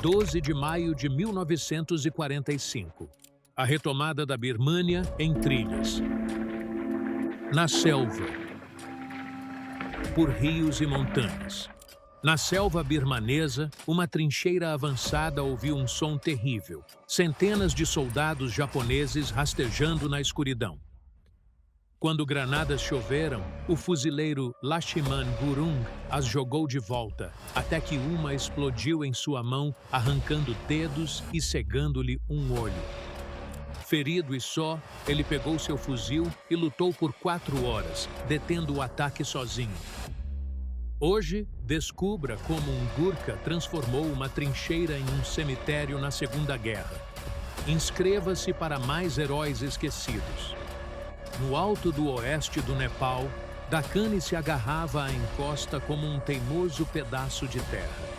12 de maio de 1945. A retomada da Birmânia em trilhas. Na selva. Por rios e montanhas. Na selva birmanesa, uma trincheira avançada ouviu um som terrível. Centenas de soldados japoneses rastejando na escuridão. Quando granadas choveram, o fuzileiro Lakshman Gurung as jogou de volta, até que uma explodiu em sua mão, arrancando dedos e cegando-lhe um olho. Ferido e só, ele pegou seu fuzil e lutou por 4 horas, detendo o ataque sozinho. Hoje, descubra como um Gurkha transformou uma trincheira em um cemitério na Segunda Guerra. Inscreva-se para mais heróis esquecidos. No alto do oeste do Nepal, Dakani se agarrava à encosta como um teimoso pedaço de terra.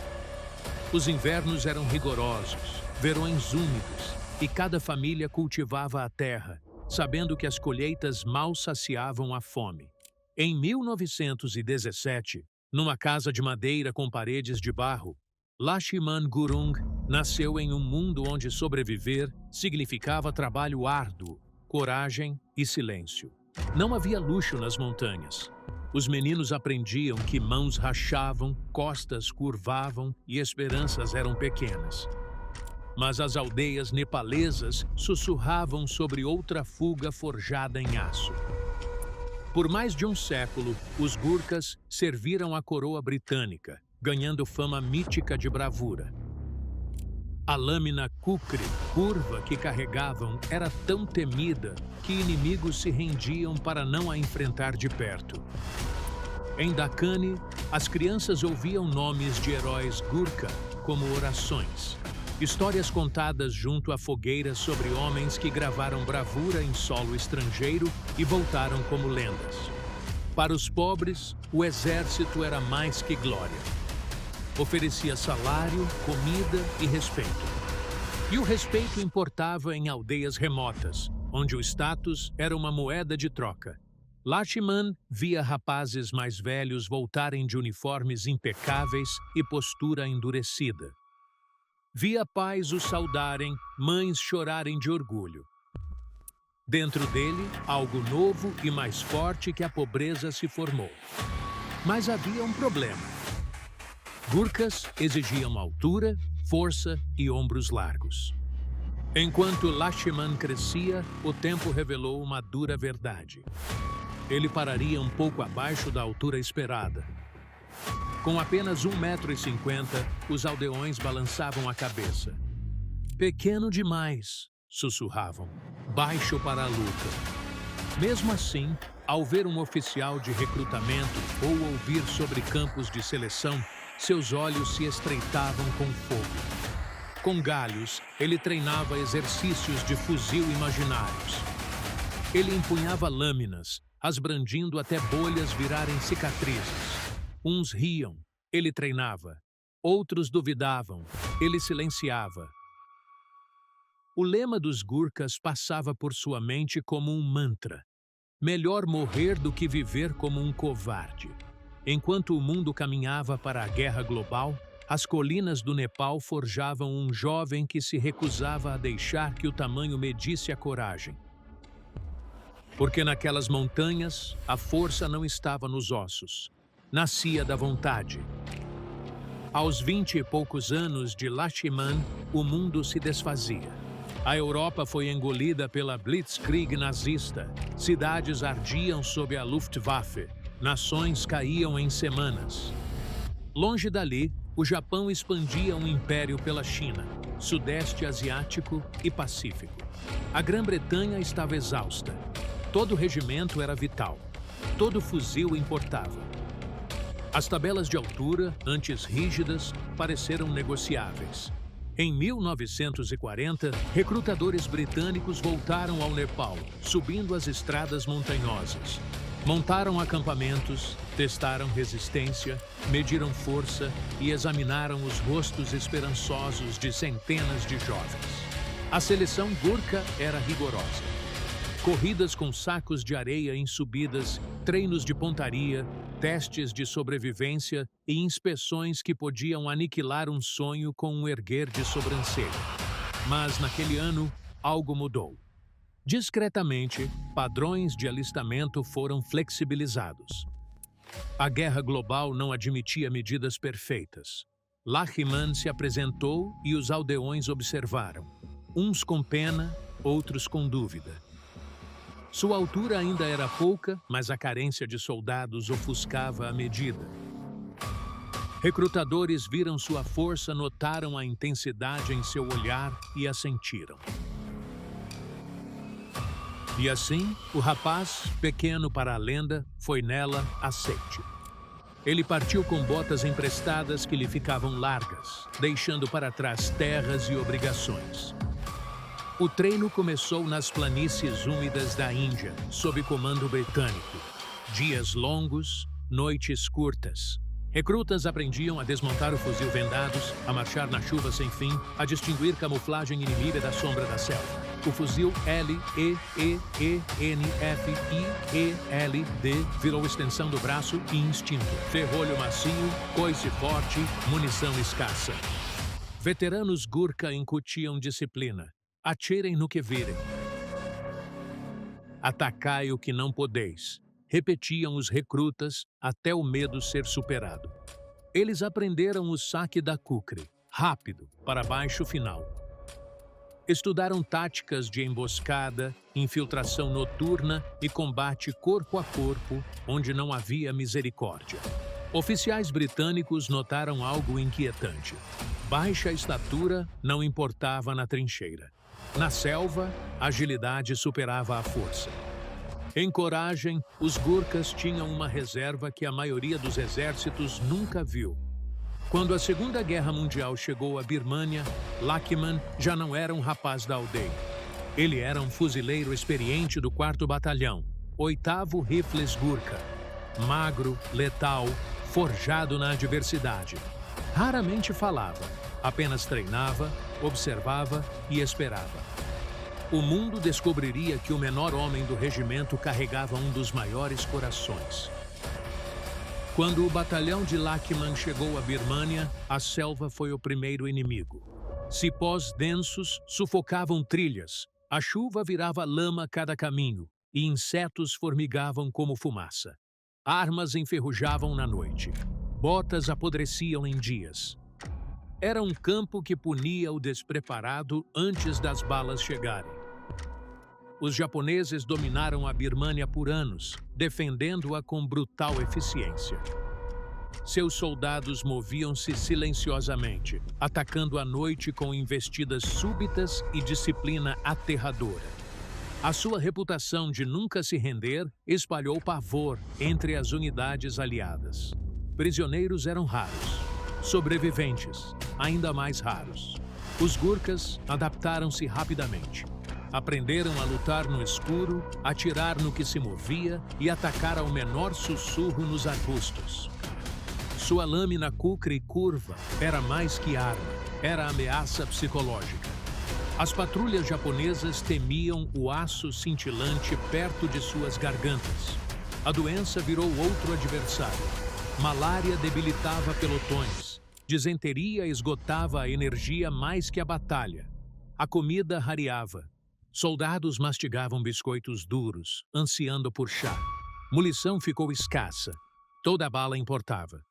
Os invernos eram rigorosos, verões úmidos, e cada família cultivava a terra, sabendo que as colheitas mal saciavam a fome. Em 1917, numa casa de madeira com paredes de barro, Lakshman Gurung nasceu em um mundo onde sobreviver significava trabalho árduo, coragem e silêncio. Não havia luxo nas montanhas. Os meninos aprendiam que mãos rachavam, costas curvavam e esperanças eram pequenas. Mas as aldeias nepalesas sussurravam sobre outra fuga forjada em aço. Por mais de um século, os Gurkhas serviram a coroa britânica, ganhando fama mítica de bravura. A lâmina kukri, curva que carregavam, era tão temida que inimigos se rendiam para não a enfrentar de perto. Em Dakani, as crianças ouviam nomes de heróis Gurkha como orações. Histórias contadas junto a fogueiras sobre homens que gravaram bravura em solo estrangeiro e voltaram como lendas. Para os pobres, o exército era mais que glória. Oferecia salário, comida e respeito. E o respeito importava em aldeias remotas, onde o status era uma moeda de troca. Lakshman via rapazes mais velhos voltarem de uniformes impecáveis e postura endurecida. Via pais os saudarem, mães chorarem de orgulho. Dentro dele, algo novo e mais forte que a pobreza se formou. Mas havia um problema. Gurkhas exigiam altura, força e ombros largos. Enquanto Lakshman crescia, o tempo revelou uma dura verdade. Ele pararia um pouco abaixo da altura esperada. Com apenas 1,50 m, os aldeões balançavam a cabeça. Pequeno demais, sussurravam. Baixo para a luta. Mesmo assim, ao ver um oficial de recrutamento ou ouvir sobre campos de seleção, seus olhos se estreitavam com fogo. Com galhos, ele treinava exercícios de fuzil imaginários. Ele empunhava lâminas, as brandindo até bolhas virarem cicatrizes. Uns riam, ele treinava. Outros duvidavam, ele silenciava. O lema dos Gurkhas passava por sua mente como um mantra. Melhor morrer do que viver como um covarde. Enquanto o mundo caminhava para a guerra global, as colinas do Nepal forjavam um jovem que se recusava a deixar que o tamanho medisse a coragem. Porque naquelas montanhas, a força não estava nos ossos. Nascia da vontade. Aos 20 e poucos anos de Lakshman, o mundo se desfazia. A Europa foi engolida pela Blitzkrieg nazista. Cidades ardiam sob a Luftwaffe. Nações caíam em semanas. Longe dali, o Japão expandia um império pela China, Sudeste Asiático e Pacífico. A Grã-Bretanha estava exausta. Todo regimento era vital. Todo fuzil importava. As tabelas de altura, antes rígidas, pareceram negociáveis. Em 1940, recrutadores britânicos voltaram ao Nepal, subindo as estradas montanhosas. Montaram acampamentos, testaram resistência, mediram força e examinaram os rostos esperançosos de centenas de jovens. A seleção Gurkha era rigorosa. Corridas com sacos de areia em subidas, treinos de pontaria, testes de sobrevivência e inspeções que podiam aniquilar um sonho com um erguer de sobrancelha. Mas, naquele ano, algo mudou. Discretamente, padrões de alistamento foram flexibilizados. A guerra global não admitia medidas perfeitas. Lachimann se apresentou e os aldeões observaram, uns com pena, outros com dúvida. Sua altura ainda era pouca, mas a carência de soldados ofuscava a medida. Recrutadores viram sua força, notaram a intensidade em seu olhar e a sentiram. E assim, o rapaz, pequeno para a lenda, foi nela aceite. Ele partiu com botas emprestadas que lhe ficavam largas, deixando para trás terras e obrigações. O treino começou nas planícies úmidas da Índia, sob comando britânico. Dias longos, noites curtas. Recrutas aprendiam a desmontar o fuzil vendados, a marchar na chuva sem fim, a distinguir camuflagem inimiga da sombra da selva. O fuzil LEEENFIELD virou extensão do braço e instinto. Ferrolho macio, coice forte, munição escassa. Veteranos Gurkha incutiam disciplina. Atirem no que virem. Atacai o que não podeis. Repetiam os recrutas até o medo ser superado. Eles aprenderam o saque da kukri, rápido, para baixo final. Estudaram táticas de emboscada, infiltração noturna e combate corpo a corpo, onde não havia misericórdia. Oficiais britânicos notaram algo inquietante. Baixa estatura não importava na trincheira. Na selva, a agilidade superava a força. Em coragem, os Gurkhas tinham uma reserva que a maioria dos exércitos nunca viu. Quando a Segunda Guerra Mundial chegou à Birmânia, Lachimann já não era um rapaz da aldeia. Ele era um fuzileiro experiente do 4º Batalhão, 8º Rifles Gurkha. Magro, letal, forjado na adversidade. Raramente falava, apenas treinava, observava e esperava. O mundo descobriria que o menor homem do regimento carregava um dos maiores corações. Quando o batalhão de Lachimann chegou à Birmânia, a selva foi o primeiro inimigo. Cipós densos sufocavam trilhas, a chuva virava lama a cada caminho e insetos formigavam como fumaça. Armas enferrujavam na noite. Botas apodreciam em dias. Era um campo que punia o despreparado antes das balas chegarem. Os japoneses dominaram a Birmânia por anos, defendendo-a com brutal eficiência. Seus soldados moviam-se silenciosamente, atacando à noite com investidas súbitas e disciplina aterradora. A sua reputação de nunca se render espalhou pavor entre as unidades aliadas. Prisioneiros eram raros. Sobreviventes, ainda mais raros. Os Gurkhas adaptaram-se rapidamente. Aprenderam a lutar no escuro, atirar no que se movia e atacar ao menor sussurro nos arbustos. Sua lâmina kukri curva era mais que arma, era ameaça psicológica. As patrulhas japonesas temiam o aço cintilante perto de suas gargantas. A doença virou outro adversário. Malária debilitava pelotões. Disenteria esgotava a energia mais que a batalha. A comida rareava. Soldados mastigavam biscoitos duros, ansiando por chá. Munição ficou escassa. Toda bala importava.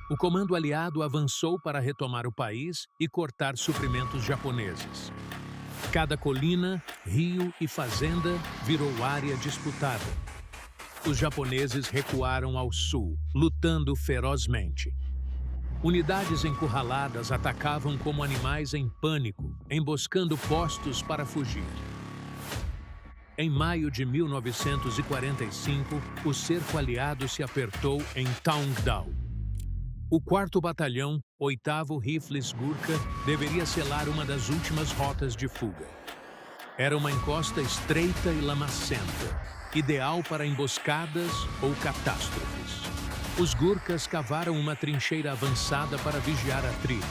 O comando aliado avançou para retomar o país e cortar suprimentos japoneses. Cada colina, rio e fazenda virou área disputada. Os japoneses recuaram ao sul, lutando ferozmente. Unidades encurraladas atacavam como animais em pânico, emboscando postos para fugir. Em maio de 1945, o cerco aliado se apertou em Taungdao. O 4º Batalhão, 8º Rifles Gurkha, deveria selar uma das últimas rotas de fuga. Era uma encosta estreita e lamacenta, ideal para emboscadas ou catástrofes. Os Gurkhas cavaram uma trincheira avançada para vigiar a trilha.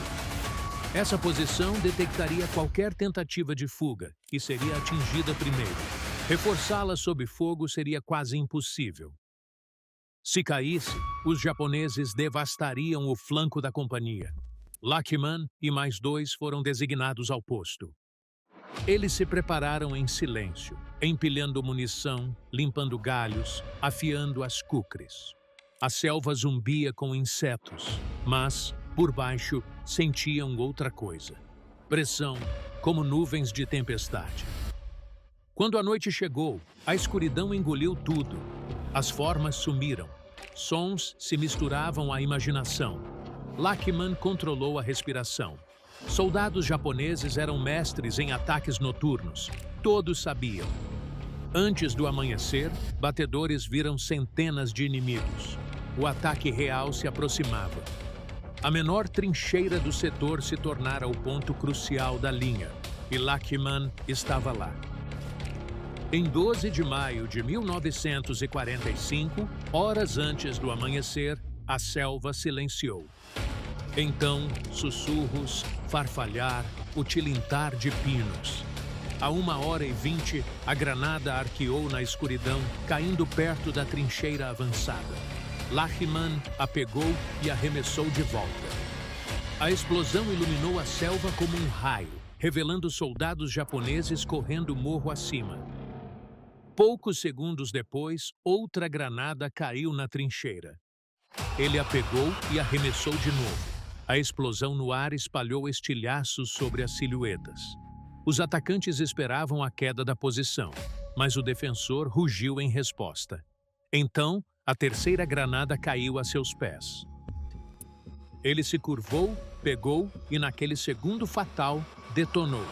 Essa posição detectaria qualquer tentativa de fuga e seria atingida primeiro. Reforçá-la sob fogo seria quase impossível. Se caísse, os japoneses devastariam o flanco da companhia. Lachman e mais 2 foram designados ao posto. Eles se prepararam em silêncio, empilhando munição, limpando galhos, afiando as cucres. A selva zumbia com insetos, mas, por baixo, sentiam outra coisa. Pressão, como nuvens de tempestade. Quando a noite chegou, a escuridão engoliu tudo. As formas sumiram. Sons se misturavam à imaginação. Lachman controlou a respiração. Soldados japoneses eram mestres em ataques noturnos. Todos sabiam. Antes do amanhecer, batedores viram centenas de inimigos. O ataque real se aproximava. A menor trincheira do setor se tornara o ponto crucial da linha, e Lachman estava lá. Em 12 de maio de 1945, horas antes do amanhecer, a selva silenciou. Então, sussurros, farfalhar, o tilintar de pinos. A 1h20, a granada arqueou na escuridão, caindo perto da trincheira avançada. Lachman a pegou e arremessou de volta. A explosão iluminou a selva como um raio, revelando soldados japoneses correndo o morro acima. Poucos segundos depois, outra granada caiu na trincheira. Ele a pegou e arremessou de novo. A explosão no ar espalhou estilhaços sobre as silhuetas. Os atacantes esperavam a queda da posição, mas o defensor rugiu em resposta. Então, a terceira granada caiu a seus pés. Ele se curvou, pegou e, naquele segundo fatal, detonou.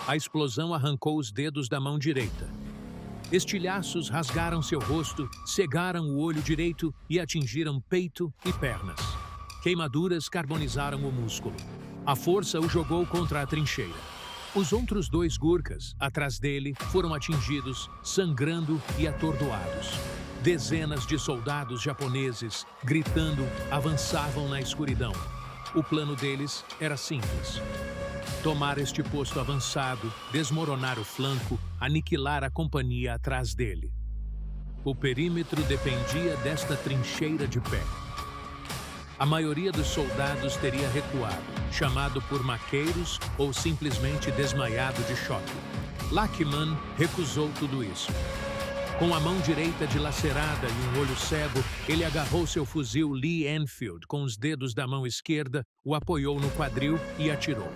A explosão arrancou os dedos da mão direita. Estilhaços rasgaram seu rosto, cegaram o olho direito e atingiram peito e pernas. Queimaduras carbonizaram o músculo. A força o jogou contra a trincheira. Os outros 2 gurkhas, atrás dele, foram atingidos, sangrando e atordoados. Dezenas de soldados japoneses, gritando, avançavam na escuridão. O plano deles era simples. Tomar este posto avançado, desmoronar o flanco, aniquilar a companhia atrás dele. O perímetro dependia desta trincheira de pé. A maioria dos soldados teria recuado, chamado por maqueiros ou simplesmente desmaiado de choque. Lachman recusou tudo isso. Com a mão direita dilacerada e um olho cego, ele agarrou seu fuzil Lee Enfield com os dedos da mão esquerda, o apoiou no quadril e atirou.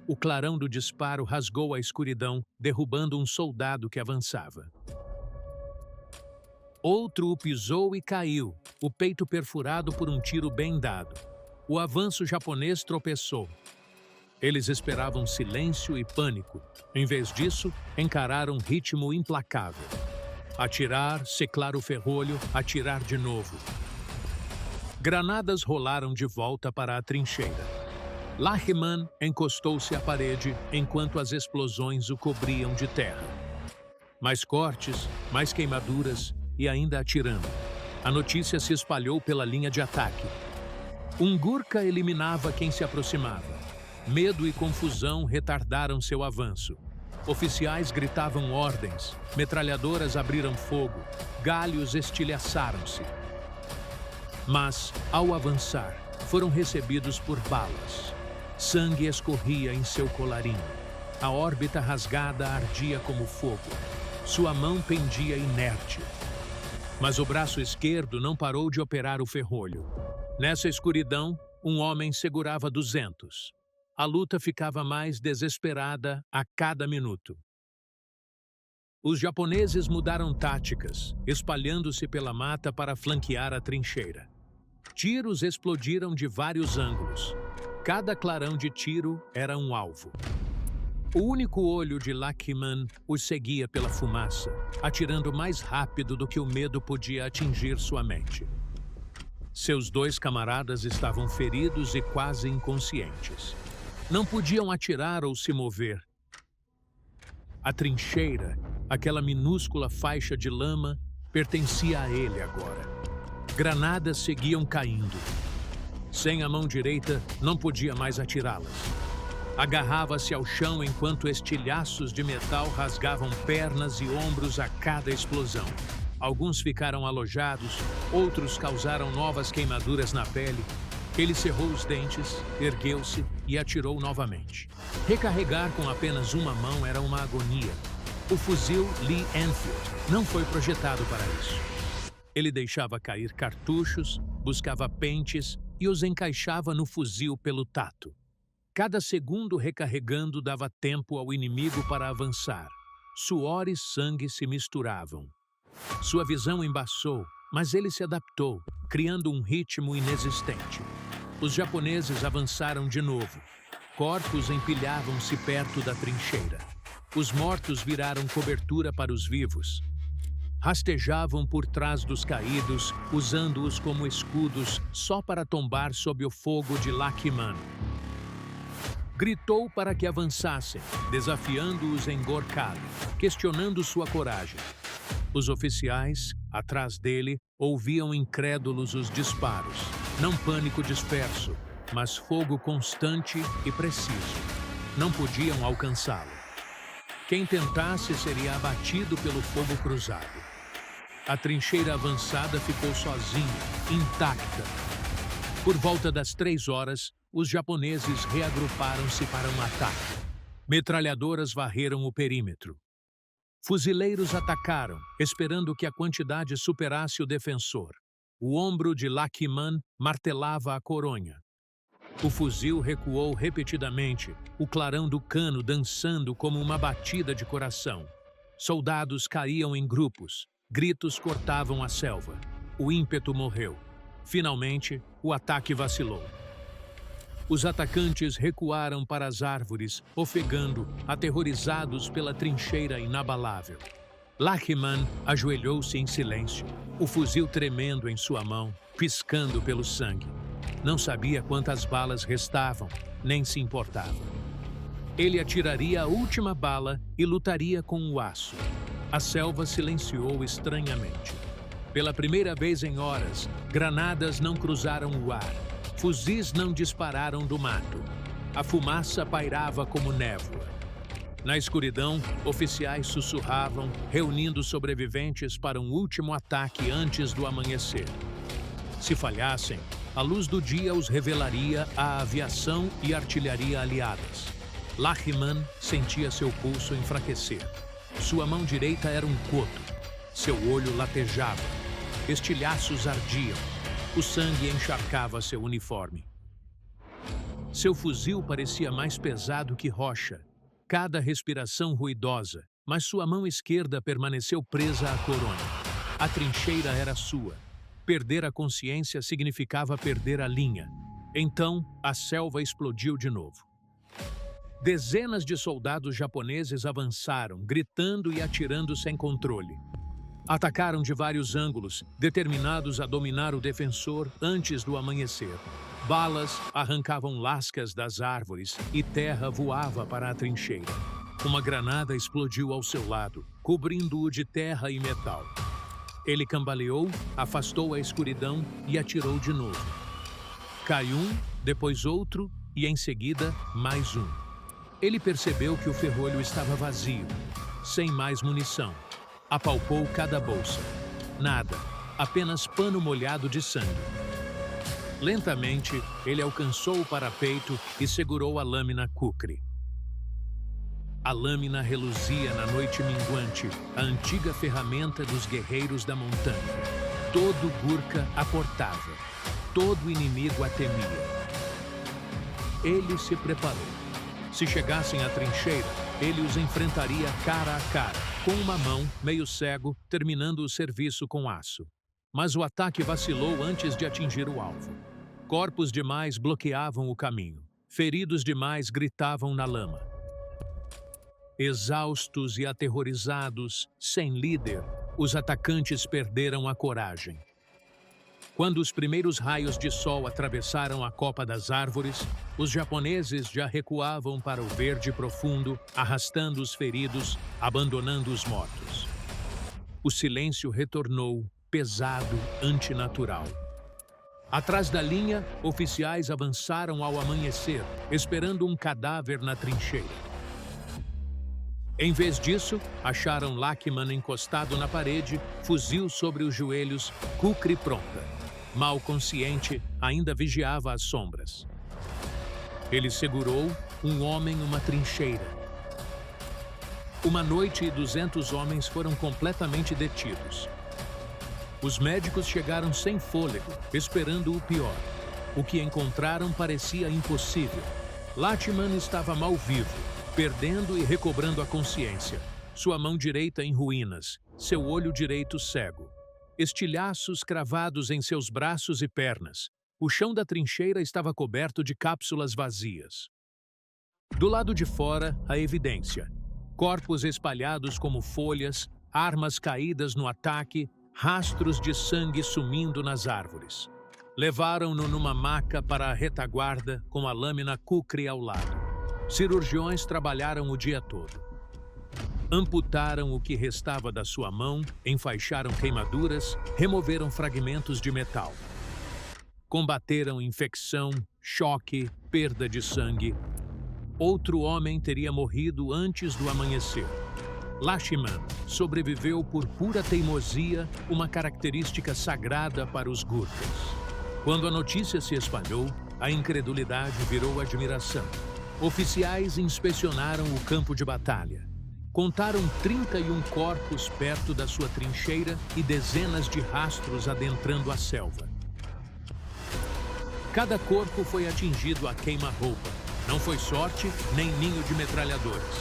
O clarão do disparo rasgou a escuridão, derrubando um soldado que avançava. Outro o pisou e caiu, o peito perfurado por um tiro bem dado. O avanço japonês tropeçou. Eles esperavam silêncio e pânico. Em vez disso, encararam um ritmo implacável. Atirar, seclar o ferrolho, atirar de novo. Granadas rolaram de volta para a trincheira. Lachman encostou-se à parede enquanto as explosões o cobriam de terra. Mais cortes, mais queimaduras e ainda atirando. A notícia se espalhou pela linha de ataque. Um gurkha eliminava quem se aproximava. Medo e confusão retardaram seu avanço. Oficiais gritavam ordens, metralhadoras abriram fogo, galhos estilhaçaram-se. Mas, ao avançar, foram recebidos por balas. Sangue escorria em seu colarinho. A órbita rasgada ardia como fogo. Sua mão pendia inerte. Mas o braço esquerdo não parou de operar o ferrolho. Nessa escuridão, um homem segurava 200. A luta ficava mais desesperada a cada minuto. Os japoneses mudaram táticas, espalhando-se pela mata para flanquear a trincheira. Tiros explodiram de vários ângulos. Cada clarão de tiro era um alvo. O único olho de Lachman os seguia pela fumaça, atirando mais rápido do que o medo podia atingir sua mente. Seus 2 camaradas estavam feridos e quase inconscientes. Não podiam atirar ou se mover. A trincheira, aquela minúscula faixa de lama, pertencia a ele agora. Granadas seguiam caindo. Sem a mão direita, não podia mais atirá-las. Agarrava-se ao chão enquanto estilhaços de metal rasgavam pernas e ombros a cada explosão. Alguns ficaram alojados, outros causaram novas queimaduras na pele. Ele cerrou os dentes, ergueu-se e atirou novamente. Recarregar com apenas uma mão era uma agonia. O fuzil Lee Enfield não foi projetado para isso. Ele deixava cair cartuchos, buscava pentes e os encaixava no fuzil pelo tato. Cada segundo recarregando dava tempo ao inimigo para avançar. Suor e sangue se misturavam. Sua visão embaçou, mas ele se adaptou, criando um ritmo inexistente. Os japoneses avançaram de novo. Corpos empilhavam-se perto da trincheira. Os mortos viraram cobertura para os vivos. Rastejavam por trás dos caídos, usando-os como escudos só para tombar sob o fogo de Lakiman. Gritou para que avançassem, desafiando-os em Gorkali, questionando sua coragem. Os oficiais, atrás dele, ouviam incrédulos os disparos. Não pânico disperso, mas fogo constante e preciso. Não podiam alcançá-lo. Quem tentasse seria abatido pelo fogo cruzado. A trincheira avançada ficou sozinha, intacta. Por volta das 3 horas, os japoneses reagruparam-se para um ataque. Metralhadoras varreram o perímetro. Fuzileiros atacaram, esperando que a quantidade superasse o defensor. O ombro de Lakiman martelava a coronha. O fuzil recuou repetidamente, o clarão do cano dançando como uma batida de coração. Soldados caíam em grupos, gritos cortavam a selva. O ímpeto morreu. Finalmente, o ataque vacilou. Os atacantes recuaram para as árvores, ofegando, aterrorizados pela trincheira inabalável. Lakiman ajoelhou-se em silêncio, o fuzil tremendo em sua mão, piscando pelo sangue. Não sabia quantas balas restavam, nem se importava. Ele atiraria a última bala e lutaria com o aço. A selva silenciou estranhamente. Pela primeira vez em horas, granadas não cruzaram o ar. Fuzis não dispararam do mato. A fumaça pairava como névoa. Na escuridão, oficiais sussurravam, reunindo sobreviventes para um último ataque antes do amanhecer. Se falhassem, a luz do dia os revelaria a aviação e artilharia aliadas. Lakiman sentia seu pulso enfraquecer. Sua mão direita era um coto. Seu olho latejava. Estilhaços ardiam. O sangue encharcava seu uniforme. Seu fuzil parecia mais pesado que rocha. Cada respiração ruidosa, mas sua mão esquerda permaneceu presa à coronha. A trincheira era sua. Perder a consciência significava perder a linha. Então, a selva explodiu de novo. Dezenas de soldados japoneses avançaram, gritando e atirando sem controle. Atacaram de vários ângulos, determinados a dominar o defensor antes do amanhecer. Balas arrancavam lascas das árvores e terra voava para a trincheira. Uma granada explodiu ao seu lado, cobrindo-o de terra e metal. Ele cambaleou, afastou a escuridão e atirou de novo. Caiu um, depois outro e, em seguida, mais um. Ele percebeu que o ferrolho estava vazio, sem mais munição. Apalpou cada bolsa. Nada, apenas pano molhado de sangue. Lentamente, ele alcançou o parapeito e segurou a lâmina Kukri. A lâmina reluzia na noite minguante, a antiga ferramenta dos guerreiros da montanha. Todo Gurkha a portava, todo inimigo a temia. Ele se preparou. Se chegassem à trincheira, ele os enfrentaria cara a cara, com uma mão, meio cego, terminando o serviço com aço. Mas o ataque vacilou antes de atingir o alvo. Corpos demais bloqueavam o caminho. Feridos demais gritavam na lama. Exaustos e aterrorizados, sem líder, os atacantes perderam a coragem. Quando os primeiros raios de sol atravessaram a copa das árvores, os japoneses já recuavam para o verde profundo, arrastando os feridos, abandonando os mortos. O silêncio retornou, pesado, antinatural. Atrás da linha, oficiais avançaram ao amanhecer, esperando um cadáver na trincheira. Em vez disso, acharam Lachman encostado na parede, fuzil sobre os joelhos, Kukri pronta. Mal consciente, ainda vigiava as sombras. Ele segurou um homem numa trincheira. Uma noite e 200 homens foram completamente detidos. Os médicos chegaram sem fôlego, esperando o pior. O que encontraram parecia impossível. Lachman estava mal vivo, perdendo e recobrando a consciência. Sua mão direita em ruínas, seu olho direito cego. Estilhaços cravados em seus braços e pernas. O chão da trincheira estava coberto de cápsulas vazias. Do lado de fora, a evidência. Corpos espalhados como folhas, armas caídas no ataque, rastros de sangue sumindo nas árvores. Levaram-no numa maca para a retaguarda com a lâmina Kukri ao lado. Cirurgiões trabalharam o dia todo. Amputaram o que restava da sua mão, enfaixaram queimaduras, removeram fragmentos de metal. Combateram infecção, choque, perda de sangue. Outro homem teria morrido antes do amanhecer. Lachman sobreviveu por pura teimosia, uma característica sagrada para os Gurkhas. Quando a notícia se espalhou, a incredulidade virou admiração. Oficiais inspecionaram o campo de batalha. Contaram 31 corpos perto da sua trincheira e dezenas de rastros adentrando a selva. Cada corpo foi atingido a queima-roupa. Não foi sorte, nem ninho de metralhadoras.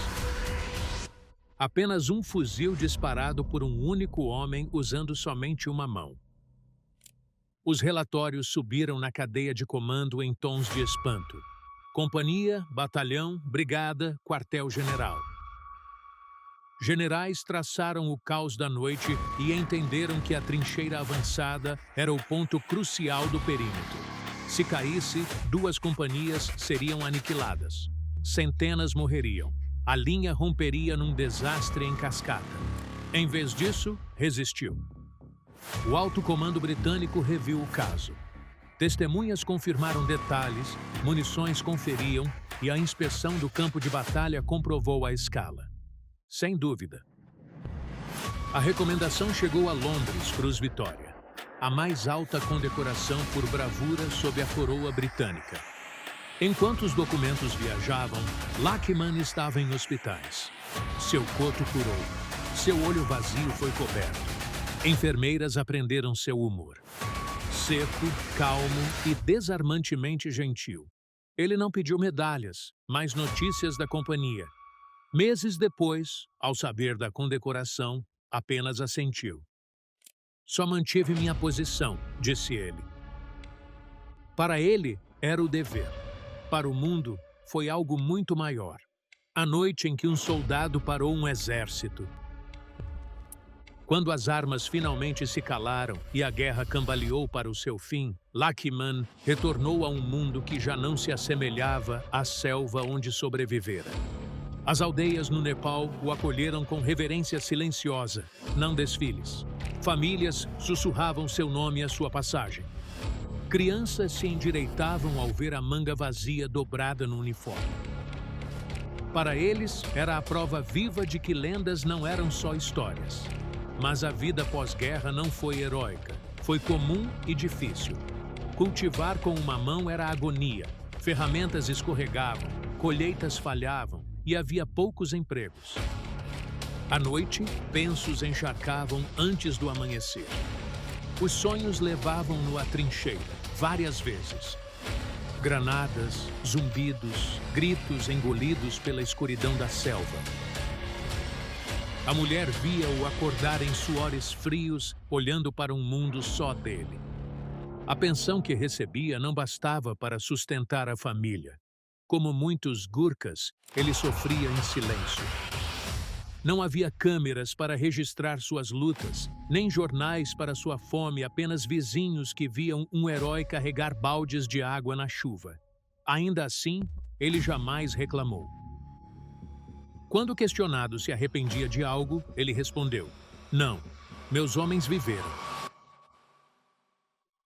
Apenas um fuzil disparado por um único homem usando somente uma mão. Os relatórios subiram na cadeia de comando em tons de espanto. Companhia, batalhão, brigada, quartel-general. Generais traçaram o caos da noite e entenderam que a trincheira avançada era o ponto crucial do perímetro. Se caísse, 2 companhias seriam aniquiladas. Centenas morreriam. A linha romperia num desastre em cascata. Em vez disso, resistiu. O alto comando britânico reviu o caso. Testemunhas confirmaram detalhes, munições conferiam e a inspeção do campo de batalha comprovou a escala. Sem dúvida. A recomendação chegou a Londres, Cruz Vitória, a mais alta condecoração por bravura sob a coroa britânica. Enquanto os documentos viajavam, Lachman estava em hospitais. Seu coto curou. Seu olho vazio foi coberto. Enfermeiras aprenderam seu humor. Seco, calmo e desarmantemente gentil. Ele não pediu medalhas, mas notícias da companhia. Meses depois, ao saber da condecoração, apenas assentiu. Só mantive minha posição, disse ele. Para ele, era o dever. Para o mundo, foi algo muito maior. A noite em que um soldado parou um exército. Quando as armas finalmente se calaram e a guerra cambaleou para o seu fim, Lachman retornou a um mundo que já não se assemelhava à selva onde sobrevivera. As aldeias no Nepal o acolheram com reverência silenciosa, não desfiles. Famílias sussurravam seu nome à sua passagem. Crianças se endireitavam ao ver a manga vazia dobrada no uniforme. Para eles, era a prova viva de que lendas não eram só histórias. Mas a vida pós-guerra não foi heróica. Foi comum e difícil. Cultivar com uma mão era agonia. Ferramentas escorregavam, colheitas falhavam e havia poucos empregos. À noite, pensos encharcavam antes do amanhecer. Os sonhos levavam-no à trincheira, várias vezes. Granadas, zumbidos, gritos engolidos pela escuridão da selva. A mulher via-o acordar em suores frios, olhando para um mundo só dele. A pensão que recebia não bastava para sustentar a família. Como muitos Gurkhas, ele sofria em silêncio. Não havia câmeras para registrar suas lutas, nem jornais para sua fome, apenas vizinhos que viam um herói carregar baldes de água na chuva. Ainda assim, ele jamais reclamou. Quando questionado se arrependia de algo, ele respondeu: "Não, meus homens viveram."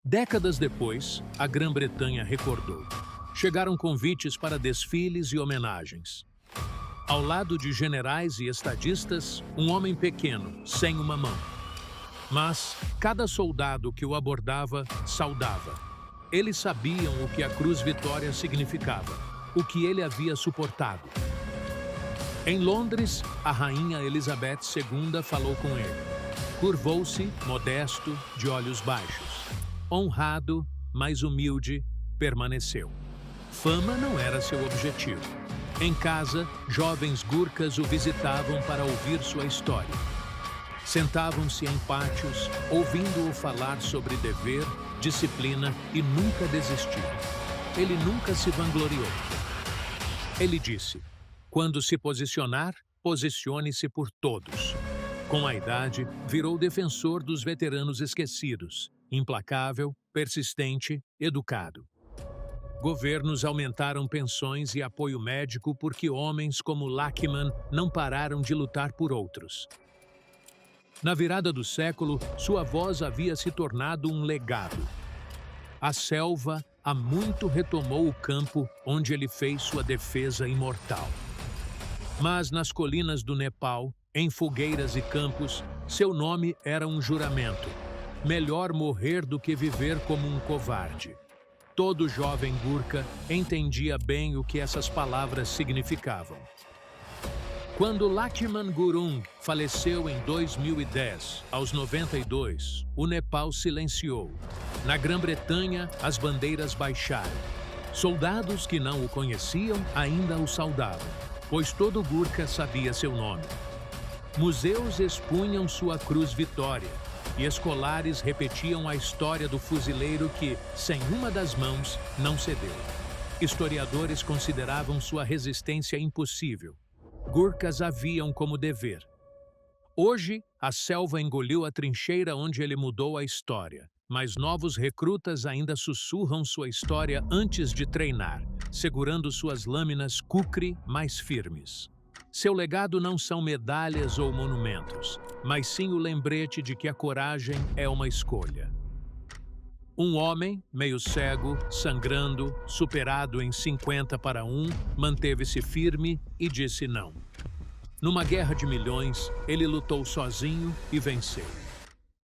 Décadas depois, a Grã-Bretanha recordou. Chegaram convites para desfiles e homenagens. Ao lado de generais e estadistas, um homem pequeno, sem uma mão. Mas cada soldado que o abordava saudava. Eles sabiam o que a Cruz Vitória significava, o que ele havia suportado. Em Londres, a rainha Elizabeth II falou com ele. Curvou-se, modesto, de olhos baixos. Honrado, mas humilde, permaneceu. Fama não era seu objetivo. Em casa, jovens gurkhas o visitavam para ouvir sua história. Sentavam-se em pátios, ouvindo-o falar sobre dever, disciplina e nunca desistir. Ele nunca se vangloriou. Ele disse: quando se posicionar, posicione-se por todos. Com a idade, virou defensor dos veteranos esquecidos, implacável, persistente, educado. Governos aumentaram pensões e apoio médico porque homens como Lachman não pararam de lutar por outros. Na virada do século, sua voz havia se tornado um legado. A selva há muito retomou o campo onde ele fez sua defesa imortal. Mas nas colinas do Nepal, em fogueiras e campos, seu nome era um juramento. Melhor morrer do que viver como um covarde. Todo jovem Gurkha entendia bem o que essas palavras significavam. Quando Lakshman Gurung faleceu em 2010, aos 92, o Nepal silenciou. Na Grã-Bretanha, as bandeiras baixaram. Soldados que não o conheciam ainda o saudavam, pois todo Gurkha sabia seu nome. Museus expunham sua Cruz Vitória e escolares repetiam a história do fuzileiro que, sem uma das mãos, não cedeu. Historiadores consideravam sua resistência impossível. Gurkhas a viam como dever. Hoje, a selva engoliu a trincheira onde ele mudou a história, mas novos recrutas ainda sussurram sua história antes de treinar, segurando suas lâminas kukri mais firmes. Seu legado não são medalhas ou monumentos, mas sim o lembrete de que a coragem é uma escolha. Um homem, meio cego, sangrando, superado em 50-1, manteve-se firme e disse não. Numa guerra de milhões, ele lutou sozinho e venceu.